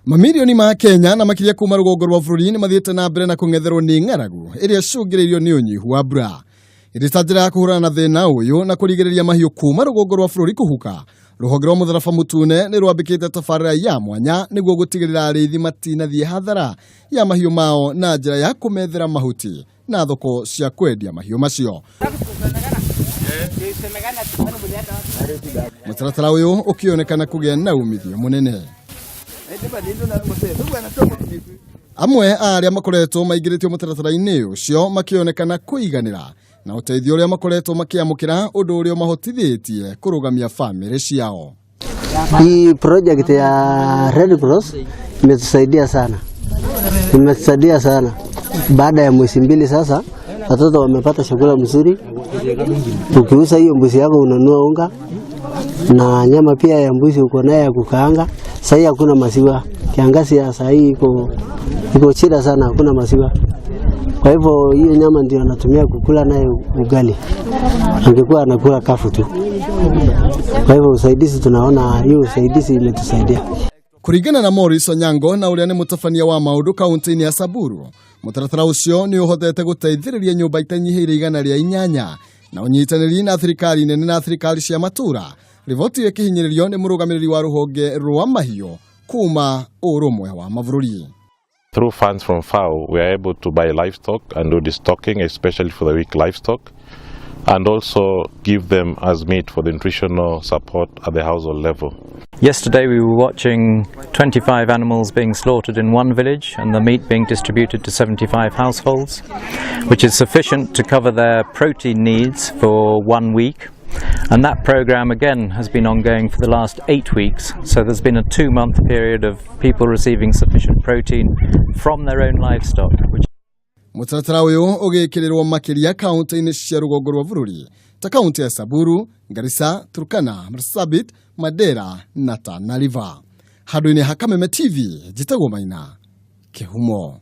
Mamilioni ma Kenya na makiria kuma rugongo rwa bururi ni mathiete na mbere na kung'etherwo ni ng'aragu iria cungiriirio ni unyihu wa mbura. Iri njira ya kuhurana na thina uyu na kurigiriria mahiu kuma rugongo rwa bururi kuhuka. Ruhonge rwa Mutharaba Mutune ni rwambikite tabarĩra ya mwanya niguo gutigirira arithi matinathie hathara ya mahiu mao na njira ya kumethera mahuti na thoko cia kwendia mahiu macio. Mutaratara uyu ukionekana kugia na umithio munene. Amwe aria makoretwo maigiririo mutaratara-ini ucio makionekana kuiganira na uteithio uria makoretwo makiamukira undu uria mahotithitie kurugamia family ciao. Hii project ya Red Cross imetusaidia sana. Baada ya mwezi mbili sasa watoto wamepata chakula mzuri. Ukiuza hiyo mbuzi yako unanunua unga na nyama pia ya mbuzi uko naye ya kukaanga. Sasa hakuna maziwa. Kiangazi ya sasa iko shida sana, hakuna maziwa. Kwa hivyo hiyo nyama ndio anatumia kukula nayo ugali. Angekuwa anakula kafu tu. Kwa hivyo usaidizi tunaona hiyo usaidizi imetusaidia. Kuringana na Morris Onyango na uria ni mutafania wa maundu kaunti-ini ya Samburu, mutaratara ucio ni uhotete guteithiriria nyumba itanyihire 108 na unyitaniri na thirikari nene na thirikari cia matura. Rivoti ikihinyiririo ni murugamiriri wa ruhonge rwa mahiu kuma urumwe wa mavururi. Through funds from FAO, we are able to buy livestock and do the stocking, especially for the weak livestock, and also give them as meat for the nutritional support at the household level. Yesterday we were watching 25 animals being slaughtered in one village and the meat being distributed to 75 households, which is sufficient to cover their protein needs for 1 week. And that program again has been ongoing for the last 8 weeks, so there's been a 2-month period of people receiving sufficient protein from their own livestock. Mutaratara uyu ugikirirwo makiria kaunti-ini cia rugongo rwa bururi ta kaunti ya Samburu, Garissa, Turkana, Marsabit, Mandera na Tana River. Handu-ini ha Kameme TV, Jitagwo Maina, Kihumo.